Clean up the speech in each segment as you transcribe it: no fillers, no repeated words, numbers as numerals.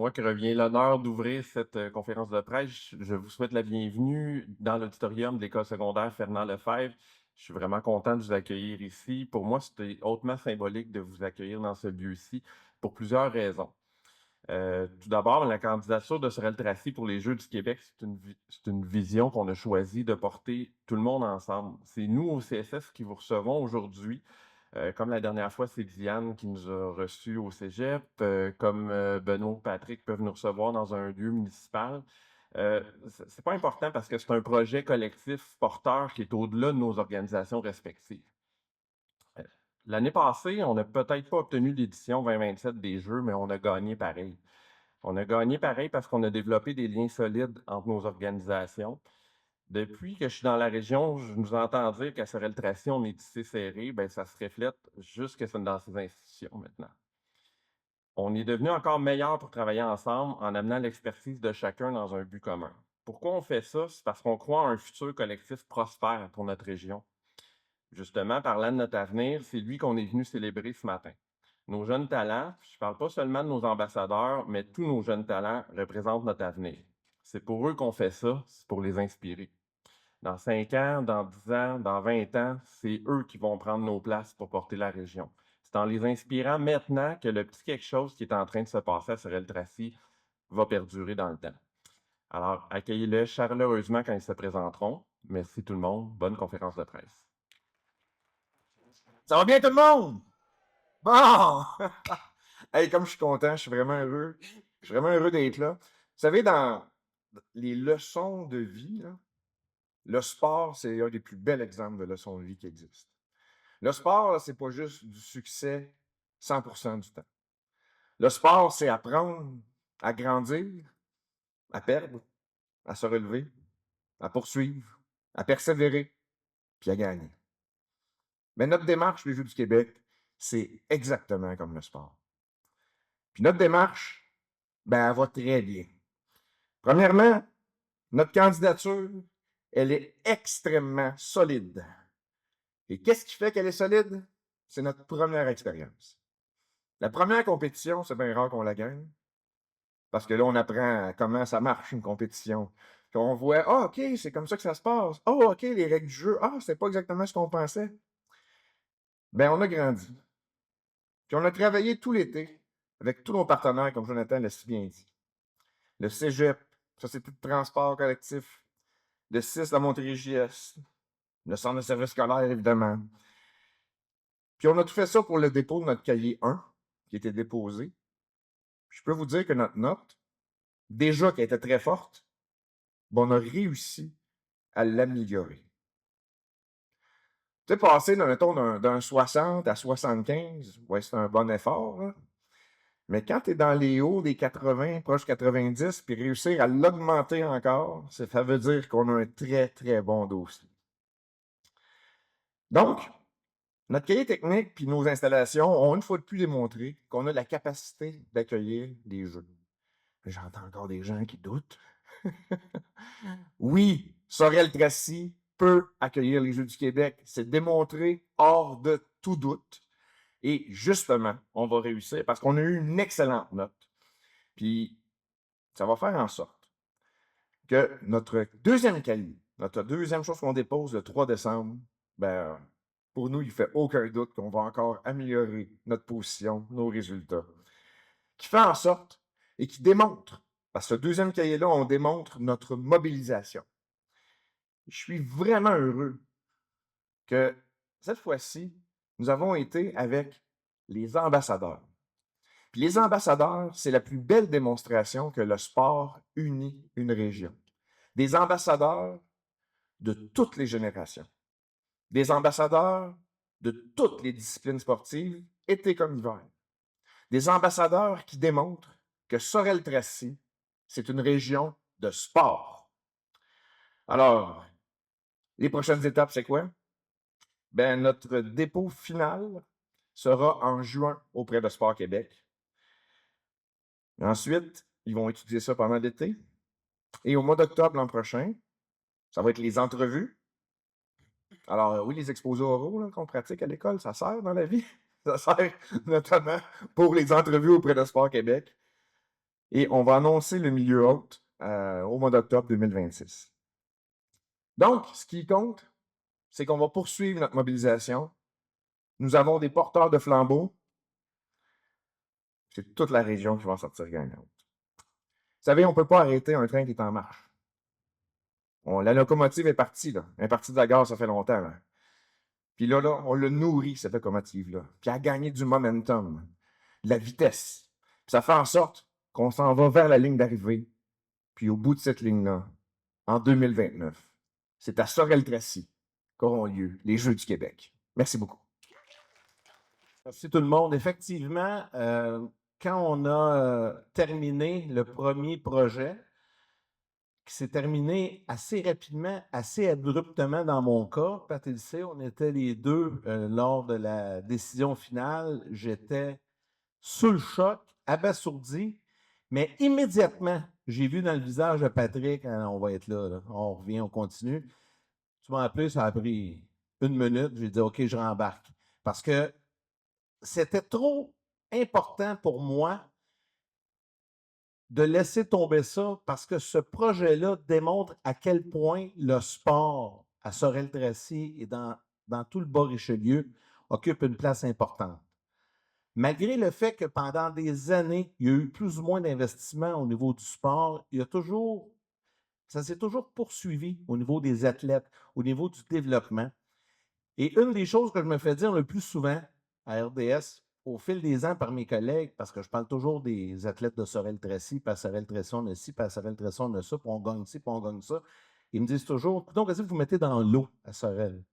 Moi qui revient l'honneur d'ouvrir cette conférence de presse, je vous souhaite la bienvenue dans l'auditorium de l'École secondaire Fernand Lefebvre. Je suis vraiment content de vous accueillir ici. Pour moi, c'était hautement symbolique de vous accueillir dans ce lieu-ci pour plusieurs raisons. Tout d'abord, la candidature de Sorel Tracy pour les Jeux du Québec, c'est une vision qu'on a choisi de porter tout le monde ensemble. C'est nous, au CSS, qui vous recevons aujourd'hui. Comme la dernière fois, c'est Diane qui nous a reçus au cégep, comme Benoît ou Patrick peuvent nous recevoir dans un lieu municipal. C'est pas important parce que c'est un projet collectif porteur qui est au-delà de nos organisations respectives. Euh, L'année passée, on n'a peut-être pas obtenu l'édition 2027 des Jeux, mais on a gagné pareil. On a gagné pareil parce qu'on a développé des liens solides entre nos organisations. Depuis que je suis dans la région, je nous entends dire qu'à Sorel-Tracy, on est tissé serré, ben, ça se reflète jusque dans ces institutions maintenant. On est devenu encore meilleur pour travailler ensemble en amenant l'expertise de chacun dans un but commun. Pourquoi on fait ça? C'est parce qu'on croit en un futur collectif prospère pour notre région. Justement, parlant de notre avenir, c'est lui qu'on est venu célébrer ce matin. Nos jeunes talents, je ne parle pas seulement de nos ambassadeurs, mais tous nos jeunes talents représentent notre avenir. C'est pour eux qu'on fait ça, c'est pour les inspirer. Dans 5 ans, dans 10 ans, dans 20 ans, c'est eux qui vont prendre nos places pour porter la région. C'est en les inspirant maintenant que le petit quelque chose qui est en train de se passer à Sorel-Tracy va perdurer dans le temps. Alors, accueillez-les chaleureusement quand ils se présenteront. Merci tout le monde. Bonne conférence de presse. Ça va bien tout le monde? Bon! Hey, comme je suis content, je suis vraiment heureux. Je suis vraiment heureux d'être là. Vous savez, dans les leçons de vie, là, le sport, c'est un des plus bels exemples de leçons de vie qui existent. Le sport, là, c'est pas juste du succès 100% du temps. Le sport, c'est apprendre à grandir, à perdre, à se relever, à poursuivre, à persévérer, puis à gagner. Mais notre démarche, les Jeux du Québec, c'est exactement comme le sport. Puis notre démarche, ben, elle va très bien. Premièrement, notre candidature, elle est extrêmement solide. Et qu'est-ce qui fait qu'elle est solide? C'est notre première expérience. La première compétition, c'est bien rare qu'on la gagne. Parce que là, on apprend comment ça marche, une compétition. Puis on voit, ah, OK, c'est comme ça que ça se passe. Ah, OK, les règles du jeu. Ah, c'est pas exactement ce qu'on pensait. Ben, on a grandi. Puis on a travaillé tout l'été avec tous nos partenaires, comme Jonathan l'a si bien dit. Le Cégep, Société de transport collectif, le 6 la Montérégie-Est, le centre de service scolaire, évidemment. Puis on a tout fait ça pour le dépôt de notre cahier 1, qui était déposé. Puis je peux vous dire que notre note, déjà qui était très forte, ben on a réussi à l'améliorer. Tu sais, passer, mettons, d'un 60 à 75, ouais, c'est un bon effort, là. Mais quand tu es dans les hauts des 80, proche 90, puis réussir à l'augmenter encore, ça veut dire qu'on a un très, très bon dossier. Donc, notre cahier technique puis nos installations ont une fois de plus démontré qu'on a la capacité d'accueillir des jeux. J'entends encore des gens qui doutent. Oui, Sorel-Tracy peut accueillir les Jeux du Québec. C'est démontré hors de tout doute. Et justement, on va réussir parce qu'on a eu une excellente note. Puis, ça va faire en sorte que notre deuxième cahier, notre deuxième chose qu'on dépose le 3 décembre, ben, pour nous, il ne fait aucun doute qu'on va encore améliorer notre position, nos résultats. Qui fait en sorte et qui démontre, parce que ce deuxième cahier-là, on démontre notre mobilisation. Je suis vraiment heureux que cette fois-ci, nous avons été avec les ambassadeurs. Puis les ambassadeurs, c'est la plus belle démonstration que le sport unit une région. Des ambassadeurs de toutes les générations. Des ambassadeurs de toutes les disciplines sportives, été comme hiver. Des ambassadeurs qui démontrent que Sorel-Tracy, c'est une région de sport. Alors, les prochaines étapes, c'est quoi? Ben, notre dépôt final sera en juin auprès de Sport Québec. Ensuite, ils vont étudier ça pendant l'été. Et au mois d'octobre l'an prochain, ça va être les entrevues. Alors, oui, les exposés oraux qu'on pratique à l'école, ça sert dans la vie. Ça sert notamment pour les entrevues auprès de Sport Québec. Et on va annoncer le milieu haute au mois d'octobre 2026. Donc, ce qui compte, c'est qu'on va poursuivre notre mobilisation. Nous avons des porteurs de flambeaux. C'est toute la région qui va en sortir gagnante. Vous savez, on ne peut pas arrêter un train qui est en marche. La locomotive est partie, là. Elle est partie de la gare, ça fait longtemps, là. Puis là, on le nourrit, cette locomotive-là. Puis elle a gagné du momentum, de la vitesse. Puis ça fait en sorte qu'on s'en va vers la ligne d'arrivée. Puis au bout de cette ligne-là, en 2029, c'est à Sorel-Tracy qu'auront lieu les Jeux du Québec. Merci beaucoup. Merci tout le monde. Effectivement, quand on a terminé le premier projet, qui s'est terminé assez rapidement, assez abruptement dans mon cas, Pat et le sait, on était les deux lors de la décision finale. J'étais sous le choc, abasourdi, mais immédiatement, j'ai vu dans le visage de Patrick, ah, on va être là, on revient, on continue. Tu m'as appelé, ça a pris 1 minute, j'ai dit OK, je rembarque. Parce que c'était trop important pour moi de laisser tomber ça parce que ce projet-là démontre à quel point le sport à Sorel-Tracy et dans tout le Bas-Richelieu occupe une place importante. Malgré le fait que pendant des années, il y a eu plus ou moins d'investissements au niveau du sport, ça s'est toujours poursuivi au niveau des athlètes, au niveau du développement. Et une des choses que je me fais dire le plus souvent à RDS, au fil des ans par mes collègues, parce que je parle toujours des athlètes de Sorel-Tracy, puis à Sorel-Tracy, on a ci, puis à Sorel-Tracy, on a ça, puis on gagne ci, puis on gagne ça. Ils me disent toujours, donc, qu'est-ce que vous mettez dans l'eau à Sorel?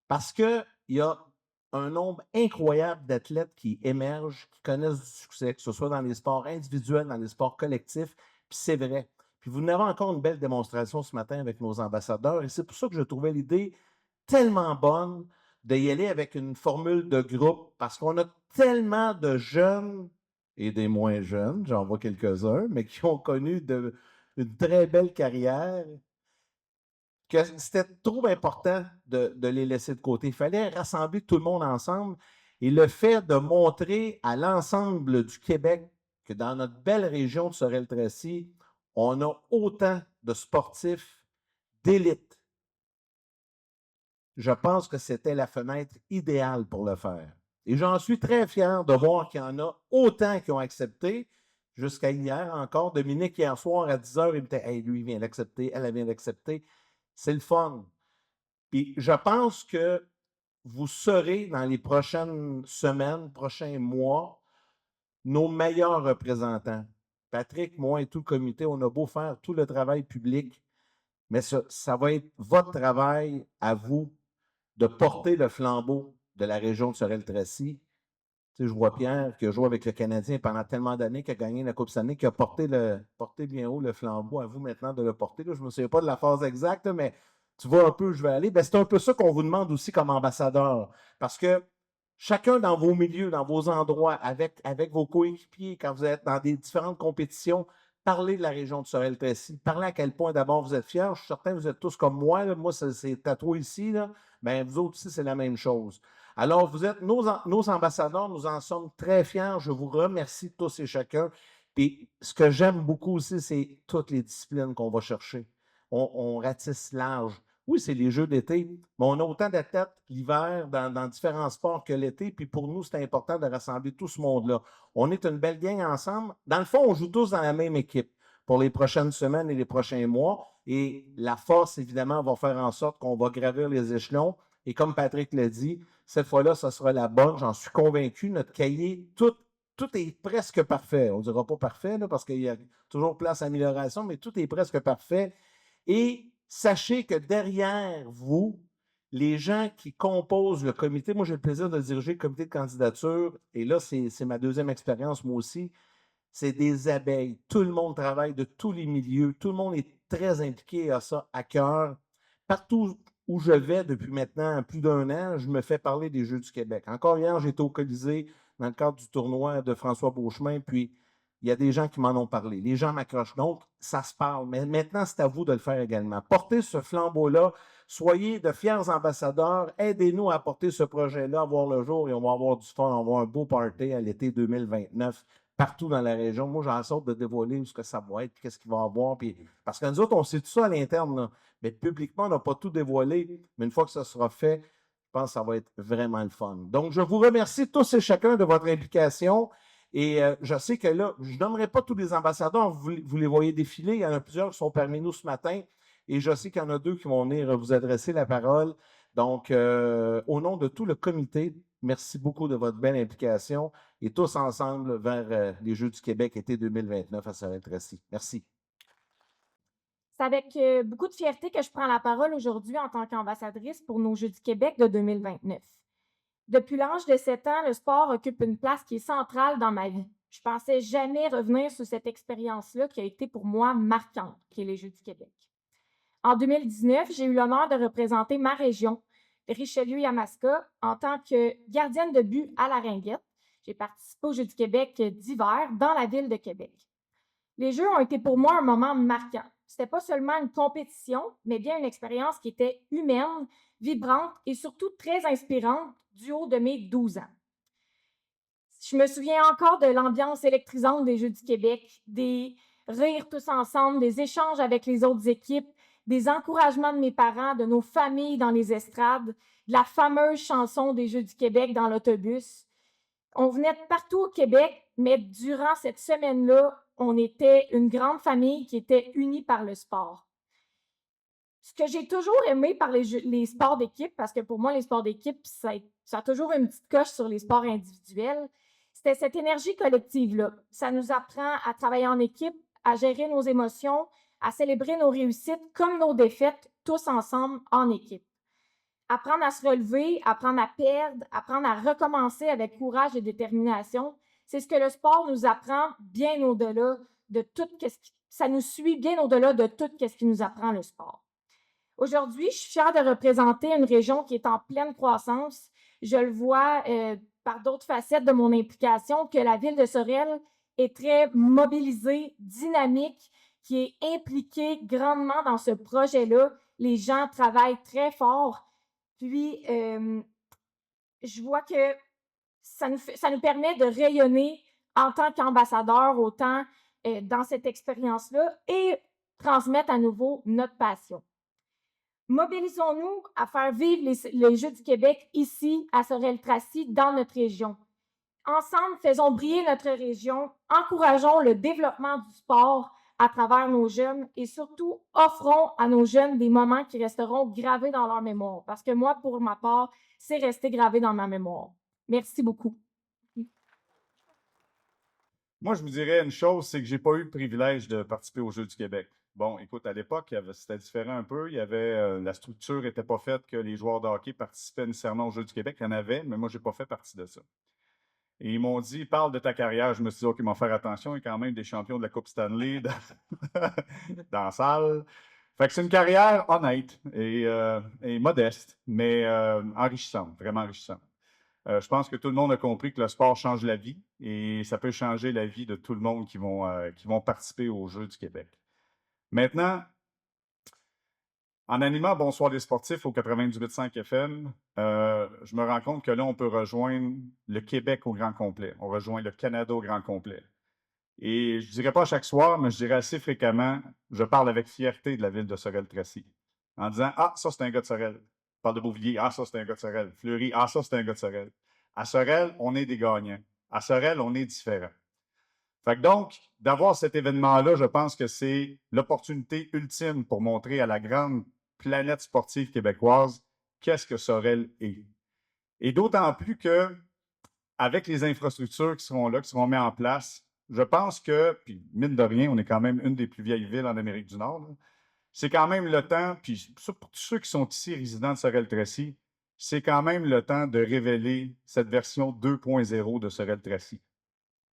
Parce qu'il y a un nombre incroyable d'athlètes qui émergent, qui connaissent du succès, que ce soit dans les sports individuels, dans les sports collectifs, puis c'est vrai. Puis vous en avez encore une belle démonstration ce matin avec nos ambassadeurs, et c'est pour ça que je trouvais l'idée tellement bonne d'y aller avec une formule de groupe, parce qu'on a tellement de jeunes et des moins jeunes, j'en vois quelques-uns, mais qui ont connu une très belle carrière, que c'était trop important de les laisser de côté. Il fallait rassembler tout le monde ensemble. Et le fait de montrer à l'ensemble du Québec que dans notre belle région de Sorel-Tracy, on a autant de sportifs d'élite. Je pense que c'était la fenêtre idéale pour le faire. Et j'en suis très fier de voir qu'il y en a autant qui ont accepté. Jusqu'à hier encore, Dominique, hier soir à 10h, il me disait hey, lui, il vient d'accepter, elle vient d'accepter. C'est le fun. Puis je pense que vous serez dans les prochaines semaines, prochains mois, nos meilleurs représentants. Patrick, moi et tout le comité, on a beau faire tout le travail public, mais ça va être votre travail à vous de porter le flambeau de la région de Sorel-Tracy. Tu sais, je vois Pierre qui a joué avec le Canadien pendant tellement d'années, qui a gagné la Coupe Stanley, qui a porté bien haut le flambeau. À vous maintenant de le porter. Là, je ne me souviens pas de la phase exacte, mais tu vois un peu où je vais aller. Ben, c'est un peu ça qu'on vous demande aussi comme ambassadeur. Parce que chacun dans vos milieux, dans vos endroits, avec vos coéquipiers, quand vous êtes dans des différentes compétitions, parlez de la région de Sorel-Tracy. Parlez à quel point d'abord vous êtes fiers. Je suis certain que vous êtes tous comme moi. Là. Moi, c'est tatoué ici. Là. Ben, vous autres aussi, c'est la même chose. Alors, vous êtes nos ambassadeurs, nous en sommes très fiers. Je vous remercie tous et chacun. Puis, ce que j'aime beaucoup aussi, c'est toutes les disciplines qu'on va chercher. On ratisse large. Oui, c'est les Jeux d'été, mais on a autant d'athlètes l'hiver dans différents sports que l'été. Puis pour nous, c'est important de rassembler tout ce monde-là. On est une belle gang ensemble. Dans le fond, on joue tous dans la même équipe pour les prochaines semaines et les prochains mois. Et la force, évidemment, va faire en sorte qu'on va gravir les échelons. Et comme Patrick l'a dit, cette fois-là, ça sera la bonne. J'en suis convaincu. Notre cahier, tout est presque parfait. On ne dira pas parfait, là, parce qu'il y a toujours place à amélioration, mais tout est presque parfait. Et sachez que derrière vous, les gens qui composent le comité, moi j'ai le plaisir de diriger le comité de candidature, et là c'est ma deuxième expérience moi aussi, c'est des abeilles. Tout le monde travaille de tous les milieux, tout le monde est très impliqué à ça, à cœur. Partout où je vais depuis maintenant plus d'1 an, je me fais parler des Jeux du Québec. Encore hier, j'étais au Colisée dans le cadre du tournoi de François Beauchemin, puis il y a des gens qui m'en ont parlé. Les gens m'accrochent. Donc, ça se parle. Mais maintenant, c'est à vous de le faire également. Portez ce flambeau-là. Soyez de fiers ambassadeurs. Aidez-nous à porter ce projet-là, à voir le jour, et on va avoir du fun. On va avoir un beau party à l'été 2029. partout dans la région. Moi, j'ai en sorte de dévoiler où ce que ça va être, qu'est-ce qu'il va y avoir. Puis, parce que nous autres, on sait tout ça à l'interne, là. Mais publiquement, on n'a pas tout dévoilé. Mais une fois que ça sera fait, je pense que ça va être vraiment le fun. Donc, je vous remercie tous et chacun de votre implication. Et je sais que là, je ne nommerai pas tous les ambassadeurs, vous les voyez défiler. Il y en a plusieurs qui sont parmi nous ce matin. Et je sais qu'il y en a 2 qui vont venir vous adresser la parole. Donc, au nom de tout le comité, merci beaucoup de votre belle implication et tous ensemble vers les Jeux du Québec été 2029 à Sorel-Tracy. Merci. C'est avec beaucoup de fierté que je prends la parole aujourd'hui en tant qu'ambassadrice pour nos Jeux du Québec de 2029. Depuis l'âge de 7 ans, le sport occupe une place qui est centrale dans ma vie. Je pensais jamais revenir sur cette expérience-là qui a été pour moi marquante, qui est les Jeux du Québec. En 2019, j'ai eu l'honneur de représenter ma région, Richelieu-Yamaska, en tant que gardienne de but à la ringuette. J'ai participé aux Jeux du Québec d'hiver dans la ville de Québec. Les Jeux ont été pour moi un moment marquant. Ce n'était pas seulement une compétition, mais bien une expérience qui était humaine, vibrante et surtout très inspirante du haut de mes 12 ans. Je me souviens encore de l'ambiance électrisante des Jeux du Québec, des rires tous ensemble, des échanges avec les autres équipes, des encouragements de mes parents, de nos familles dans les estrades, de la fameuse chanson des Jeux du Québec dans l'autobus. On venait de partout au Québec, mais durant cette semaine-là, on était une grande famille qui était unie par le sport. Ce que j'ai toujours aimé par les sports d'équipe, parce que pour moi, les sports d'équipe, ça a toujours une petite coche sur les sports individuels, c'était cette énergie collective-là. Ça nous apprend à travailler en équipe, à gérer nos émotions, à célébrer nos réussites comme nos défaites, tous ensemble en équipe. Apprendre à se relever, apprendre à perdre, apprendre à recommencer avec courage et détermination, c'est ce que le sport nous apprend bien au-delà de tout ça nous suit bien au-delà de tout ce qui nous apprend le sport. Aujourd'hui, je suis fière de représenter une région qui est en pleine croissance. Je le vois par d'autres facettes de mon implication que la ville de Sorel est très mobilisée, dynamique, qui est impliquée grandement dans ce projet-là. Les gens travaillent très fort. Puis, je vois que ça nous permet de rayonner en tant qu'ambassadeur, autant dans cette expérience-là, et transmettre à nouveau notre passion. Mobilisons-nous à faire vivre les Jeux du Québec ici, à Sorel-Tracy, dans notre région. Ensemble, faisons briller notre région, encourageons le développement du sport à travers nos jeunes et surtout, offrons à nos jeunes des moments qui resteront gravés dans leur mémoire. Parce que moi, pour ma part, c'est resté gravé dans ma mémoire. Merci beaucoup. Moi, je vous dirais une chose, c'est que j'ai pas eu le privilège de participer aux Jeux du Québec. Bon, écoute, à l'époque, c'était différent un peu. Il y avait, la structure n'était pas faite que les joueurs de hockey participaient nécessairement aux Jeux du Québec. Il y en avait, mais moi, je n'ai pas fait partie de ça. Et ils m'ont dit, parle de ta carrière. Je me suis dit, OK, ils vont faire attention. Il y a quand même des champions de la Coupe Stanley dans la salle. Fait que c'est une carrière honnête et modeste, mais enrichissante, vraiment enrichissante. Je pense que tout le monde a compris que le sport change la vie et ça peut changer la vie de tout le monde qui vont participer aux Jeux du Québec. Maintenant, en animant Bonsoir les sportifs au 98.5 FM, je me rends compte que là, on peut rejoindre le Québec au grand complet. On rejoint le Canada au grand complet. Et je ne dirais pas chaque soir, mais je dirais assez fréquemment, je parle avec fierté de la ville de Sorel-Tracy. En disant, ah, ça, c'est un gars de Sorel. Je parle de Beauvilliers, ah, ça, c'est un gars de Sorel. Fleury, ah, ça, c'est un gars de Sorel. À Sorel, on est des gagnants. À Sorel, on est différents. Fait que donc, d'avoir cet événement-là, je pense que c'est l'opportunité ultime pour montrer à la grande planète sportive québécoise qu'est-ce que Sorel est. Et d'autant plus que, avec les infrastructures qui seront là, qui seront mises en place, je pense que, puis mine de rien, on est quand même une des plus vieilles villes en Amérique du Nord, là, c'est quand même le temps, puis pour tous ceux qui sont ici résidents de Sorel-Tracy, c'est quand même le temps de révéler cette version 2.0 de Sorel-Tracy.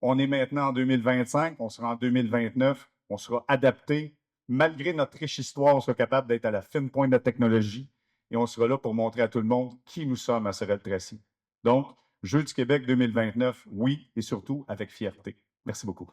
On est maintenant en 2025, on sera en 2029, on sera adapté. Malgré notre riche histoire, on sera capable d'être à la fine pointe de la technologie et on sera là pour montrer à tout le monde qui nous sommes à Sorel-Tracy. Donc, Jeux du Québec 2029, oui, et surtout avec fierté. Merci beaucoup.